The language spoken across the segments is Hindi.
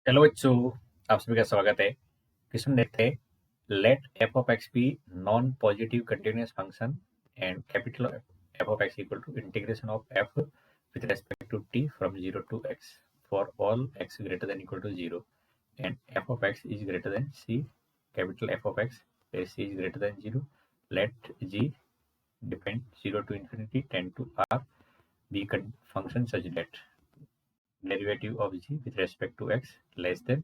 हेलो बच्चों, आप सभी का स्वागत है। क्वेश्चन देखते हैं। Let F of X be non positive continuous function and capital F of X equal to integration of F with respect to T from 0 to X for all X greater than equal to 0 and F of X is greater than C capital F of X where c is greater than 0. Let g depend 0 to infinity tend to r be function such that derivative of g with respect to x less than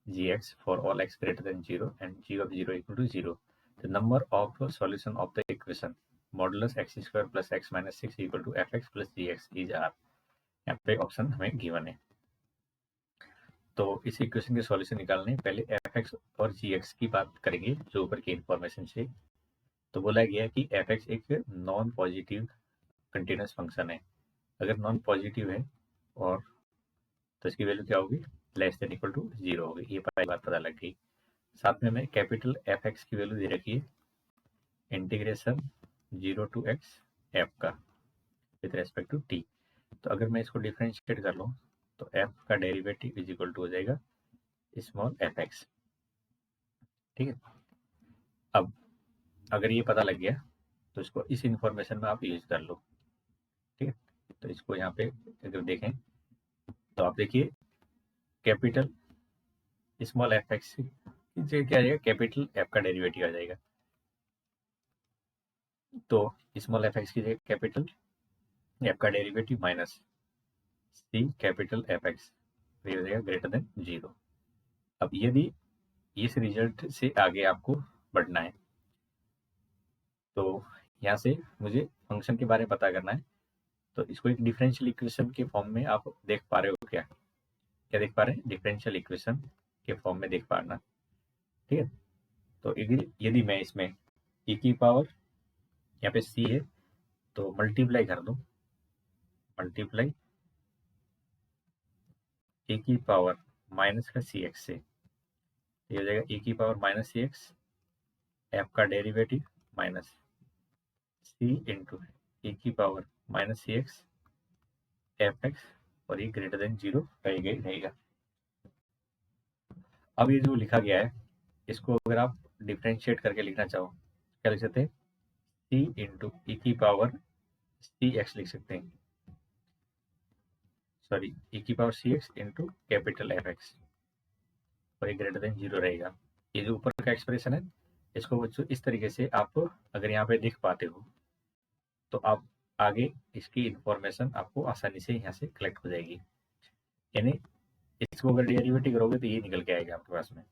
gx for all x greater than 0 and g of 0 equal to 0. The number of solution of the equation modulus x square plus x minus 6 equal to fx plus gx is r. यहाँ पे ऑप्शन हमें गिवन है। तो इस इक्वेशन के सॉल्यूशन निकालने पहले fx और gx की बात करेंगे जो ऊपर की इंफॉर्मेशन से। तो बोला गया कि fx एक नॉन पॉजिटिव कंटिन्यूअस फंक्शन है। अगर नॉन पॉजिटिव है और तो इसकी वैल्यू क्या होगी, लेस देन इक्वल टू 0 होगी। ये पहली बात पता लग गई। साथ में हमें कैपिटल एफ एक्स की वैल्यू दे रखी है इंटीग्रेशन 0 टू एक्स एफ का विथ रेस्पेक्ट टू टी। तो अगर मैं इसको डिफरेंशिएट कर लूँ तो एफ का डेरिवेटिव इज इक्वल टू हो जाएगा स्मॉल एफ एक्स। ठीक है। अब अगर ये पता लग गया तो इसको इस इंफॉर्मेशन में आप यूज कर लो। ठीक है। तो इसको यहाँ पे अगर देखें तो आप देखिए कैपिटल स्मॉल एफ एक्स क्या आ जाएगा, कैपिटल एफ का डेरिवेटिव आ जाएगा। तो स्मॉल एफ एक्स की जगह कैपिटल एफ का डेरिवेटिव माइनस सी कैपिटल एफ एक्स हो जाएगा ग्रेटर देन 0। अब यदि इस रिजल्ट से आगे आपको बढ़ना है तो यहाँ से मुझे फंक्शन के बारे में पता करना है। तो इसको एक डिफरेंशियल इक्वेशन के फॉर्म में आप देख पा रहे हो क्या? क्या देख पा रहे हैं? डिफरेंशियल इक्वेशन के फॉर्म में देख पाना। ठीक है। तो यदि मैं इसमें e की पावर यहाँ पे c है तो मल्टीप्लाई कर दूं, मल्टीप्लाई e की पावर माइनस का सी एक्स से, ये हो जाएगा e की power minus C x F का डेरिवेटिव माइनस सी इंटू e की power minus C x F X और ये ग्रेटर देन 0 रहेगा। अब ये जो लिखा गया है इसको अगर आप डिफ्रेंशिएट करके लिखना चाहो क्या लिख सकते हैं, सी इंटू ई की पावर सी एक्स लिख सकते हैं, सॉरी ई की power C X into capital F X और ये ग्रेटर देन 0 रहेगा। ये जो ऊपर का एक्सप्रेशन है इसको बच्चों इस तरीके से आप अगर यहाँ पे देख पाते हो तो आप आगे इसकी इंफॉर्मेशन आपको आसानी से यहाँ से कलेक्ट हो जाएगी। यानी इसको अगर डेरिवेटिव करोगे तो ये निकल के आएगा आपके पास में।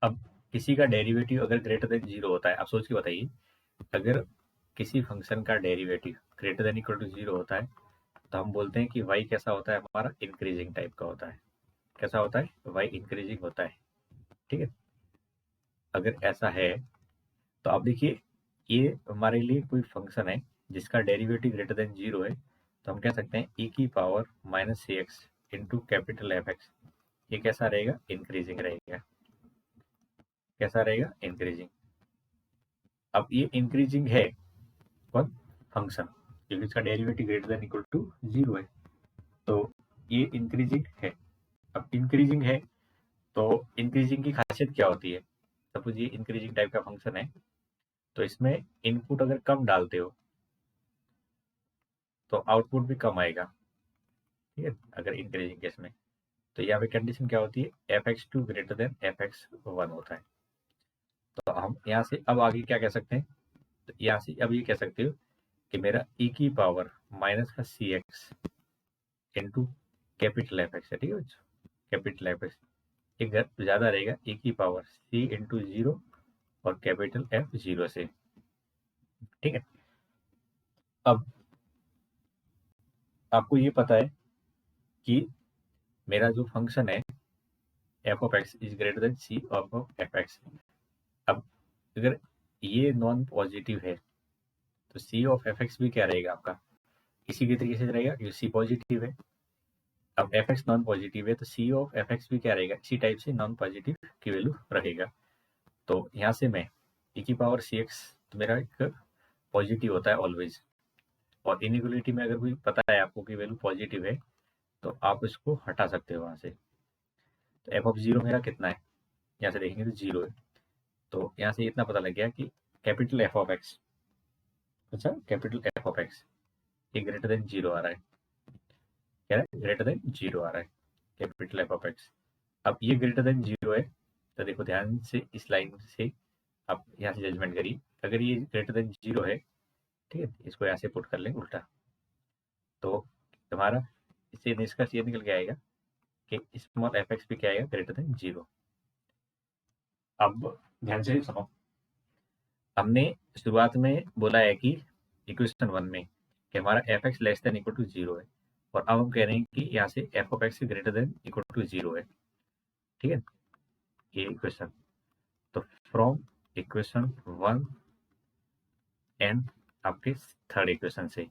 अब किसी का डेरिवेटिव अगर ग्रेटर देन 0 होता है, आप सोच के बताइए, अगर किसी फंक्शन का derivative greater than equal to 0 होता है तो हम बोलते हैं कि y कैसा होता है, हमारा इंक्रीजिंग टाइप का होता है। कैसा होता है? y इंक्रीजिंग होता है। ठीक है। अगर ऐसा है तो आप देखिए ये हमारे लिए कोई फंक्शन है जिसका डेरिवेटिव ग्रेटर देन 0 है तो हम कह सकते हैं e की power minus C X into capital F X. ये कैसा रहेगा? इंक्रीजिंग रहेगा। कैसा रहेगा? इंक्रीजिंग। अब ये इंक्रीजिंग है कौन? फंक्शन, क्योंकि इसका derivative greater than equal to 0 है तो ये इंक्रीजिंग है। अब इंक्रीजिंग है तो इंक्रीजिंग की खासियत क्या होती है? सपोज ये इंक्रीजिंग टाइप का फंक्शन है तो इसमें इनपुट अगर कम डालते हो तो आउटपुट भी कम आएगा। ठीक है। अगर इंक्रीजिंग केस में तो यहाँ पे कंडीशन क्या होती है, F X two greater than F X one होता है। तो हम यहाँ से अब आगे क्या कह सकते हैं, तो यहाँ से अब ये कह सकते हो कि मेरा e की पावर माइनस का C X into capital F X है। ठीक है बच्चों, कैपिटल एफ एक्स एक ज़्यादा रहेगा e की पावर c इंटू 0 और कैपिटल एफ 0 से। ठीक है। अब आपको ये पता है कि मेरा जो फंक्शन है F of X is greater than C of F X. अब अगर ये नॉन पॉजिटिव है तो सी ऑफ एफ एक्स भी क्या रहेगा आपका, इसी के तरीके से रहेगा क्योंकि सी पॉजिटिव है। अब एफ एक्स नॉन पॉजिटिव है तो सी ऑफ एफ एक्स भी क्या रहेगा, इसी टाइप से नॉन पॉजिटिव की वैल्यू रहेगा। तो यहाँ से मैं e की पावर सी एक्स तो मेरा एक पॉजिटिव होता है ऑलवेज, और इनिक्वलिटी में अगर कोई पता है आपको कि वैल्यू पॉजिटिव है तो आप इसको हटा सकते हो वहाँ से। तो एफ ऑफ जीरो मेरा कितना है, यहाँ से देखेंगे तो जीरो है। तो यहाँ से इतना पता लग गया कि कैपिटल एफ ऑफ एक्स, अच्छा कैपिटल एफ ऑफ एक्स ये ग्रेटर देन जीरो आ रहा है, क्या है ग्रेटर देन जीरो आ रहा है कैपिटल एफ ऑफ एक्स। अब ये ग्रेटर देन जीरो है, तो देखो ध्यान से इस लाइन से आप यहाँ से जजमेंट करिए, अगर ये ग्रेटर देन जीरो है, ठीक है, इसको यहाँ से पुट कर लें उल्टा, तो तुम्हारा इससे निष्कर्ष ये निकल के आएगा कि स्मॉल एफ एक्स भी क्या आएगा, ग्रेटर देन जीरो। अब ध्यान से सुनो, हमने शुरुआत में बोला है कि इक्वेशन वन में कि हमारा F X less than equal to zero है, और अब हम कह रहे हैं कि यहाँ से F of X greater than equal to zero है, ठीक है, ये इक्वेशन। तो फ्रॉम इक्वेशन वन एंड आपके थर्ड इक्वेशन से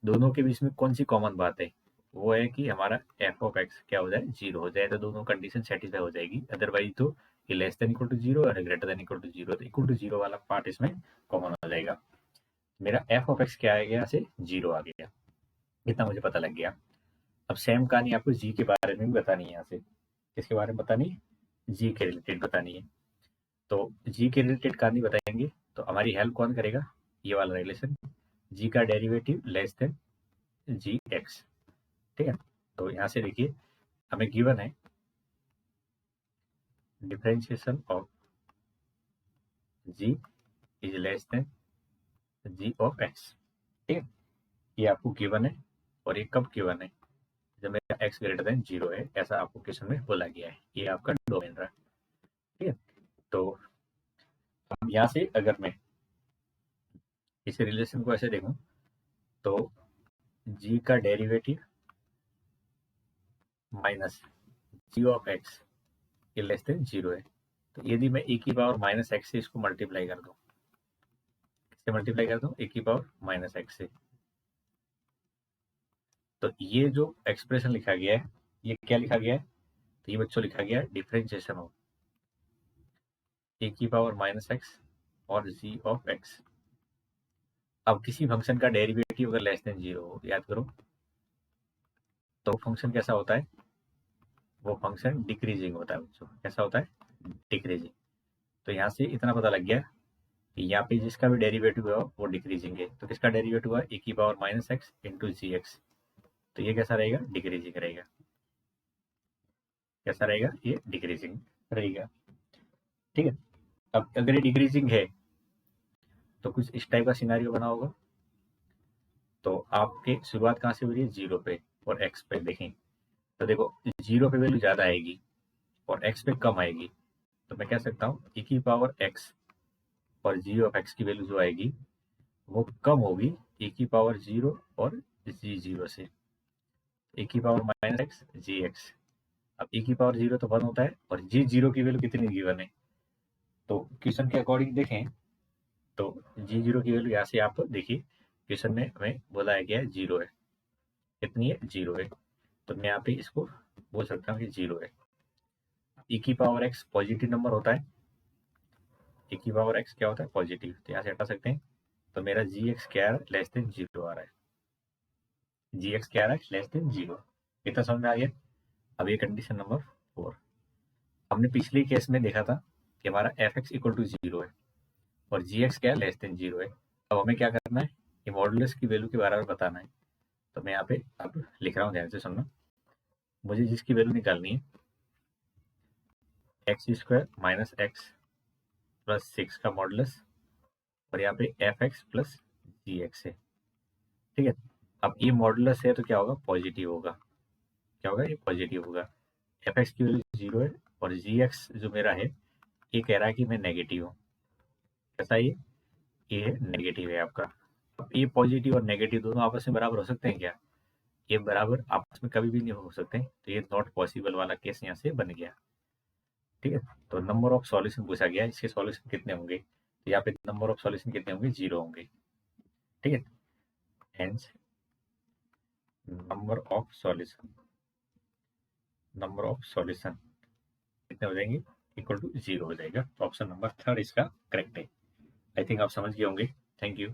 दोनों के बीच में कौन सी कॉमन बात है, वो है कि हमारा एफ ऑफ एक्स क्या हो जाए, जीरो हो जाए, तो दोनों कंडीशन सेटिस्फाई हो जाएगी। अदरवाइज तो ये less than equal to zero और greater than equal to zero, तो इक्वल टू जीरो वाला पार्ट इसमें कॉमन हो जाएगा। मेरा एफ ऑफ एक्स क्या आ गया, यहाँ से जीरो आ गया, इतना मुझे पता लग गया। अब सेम कहानी आपको जी के बारे में भी बतानी है, यहाँ से किसके बारे में बतानी है, जी के रिलेटेड बतानी है। तो जी के रिलेटेड कहानी बताएंगे तो हमारी हेल्प कौन करेगा, ये वाला रिलेशन, जी का derivative less than G X, ठीक है। तो यहाँ से देखिए हमें गिवन है differentiation of G is less than G of X, ठीक है, ये आपको गिवन है, और ये कब गिवन है, जब मेरा एक्स ग्रेटर देन जीरो है, ऐसा आपको क्वेश्चन में बोला गया है, ये आपका डोमेन रहा, ठीक है। तो अब यहाँ से अगर मैं इस रिलेशन को ऐसे देखूं, तो जी का derivative minus G of X ये लेस देन जीरो है, तो यदि मैं e की पावर माइनस एक्स से इसको मल्टीप्लाई कर दूं, किससे मल्टीप्लाई कर दूं, e की पावर माइनस एक्स से, तो ये जो एक्सप्रेशन लिखा गया है ये क्या लिखा गया है, तो ये बच्चों लिखा गया है डिफरेंशिएशन ऑफ ए की पावर माइनस एक्स और जी ऑफ एक्स। अब किसी फंक्शन का डेरिवेटिव अगर लेस देन जीरो हो, याद करो, तो फंक्शन कैसा होता है, वो फंक्शन डिक्रीजिंग होता है बच्चों, कैसा होता है, डिक्रीजिंग। तो यहाँ से इतना पता लग गया कि यहाँ पे जिसका भी डेरिवेटिव है वो डिक्रीजिंग है, तो किसका डेरिवेटिव है, ए की पावर माइनस एक्स इंटू जी एक्स, तो ये कैसा रहेगा, डिक्रीजिंग रहेगा, कैसा रहेगा, ये डिक्रीजिंग रहेगा, ठीक है। अब अगर ये डिक्रीजिंग है तो कुछ इस टाइप का सिनारियो बना होगा, तो आपके शुरुआत कहाँ से हो रही है, जीरो पे और एक्स पे देखें, तो देखो जीरो पे वैल्यू ज़्यादा आएगी और एक्स पे कम आएगी, तो मैं कह सकता हूँ e की पावर एक्स और जी ऑफ एक्स की वैल्यू जो आएगी वो कम होगी e की पावर जीरो और जी जीरो से, e की पावर माइनस एक्स जी एक्स। अब e की पावर जीरो तो वन होता है और जी जीरो की वैल्यू कितनी गिवन है, तो क्वेश्चन के अकॉर्डिंग देखें तो जी जीरो की वैल्यू यहाँ से आप देखिए, क्वेश्चन में हमें बोला है क्या, जीरो है, कितनी है, जीरो है, तो मैं यहाँ पे इसको बोल सकता हूँ कि जीरो है। e की पावर एक्स पॉजिटिव नंबर होता है, e की पावर एक्स क्या होता है, पॉजिटिव, तो यहाँ से हटा सकते हैं, तो मेरा जी एक्स क्या है, लेस देन जीरो आ रहा है, जी एक्स क्या आ रहा है, लेस देन जीरो, इतना समझ में आ गया। अब ये कंडीशन नंबर फोर, हमने पिछले केस में देखा था कि हमारा F X equal to zero है और जी एक्स क्या है, लेस देन जीरो है। अब हमें क्या करना है, ये मॉडुलस की वैल्यू के बारे में बताना है, तो मैं यहाँ पे अब लिख रहा हूँ, ध्यान से सुनना, मुझे जिसकी वैल्यू निकालनी है x square minus x plus six का मॉडुलस, और यहाँ पे एफ एक्स प्लस जी एक्स है, ठीक है। अब ये मॉडुलस है तो क्या होगा, पॉजिटिव होगा, क्या होगा, ये पॉजिटिव होगा, एफ एक्स की वैल्यू जीरो है और जी एक्स जो मेरा है ये कह रहा है कि मैं नेगेटिव हूँ, कैसा ये नेगेटिव है आपका। अब ये पॉजिटिव और नेगेटिव दोनों आपस में बराबर हो सकते हैं क्या, ये बराबर आपस में कभी भी नहीं हो सकते, तो ये नॉट पॉसिबल वाला केस यहाँ से बन गया, ठीक है। तो नंबर ऑफ सॉल्यूशन पूछा गया, इसके सॉल्यूशन कितने होंगे, तो यहाँ पे नंबर ऑफ सॉल्यूशन कितने होंगे, जीरो होंगे, ठीक है। हेंस नंबर ऑफ सॉल्यूशन कितने हो जाएंगे, इक्वल टू जीरो हो जाएगा, तो ऑप्शन नंबर थर्ड इसका करेक्ट है। आई थिंक आप समझ गए होंगे, थैंक यू।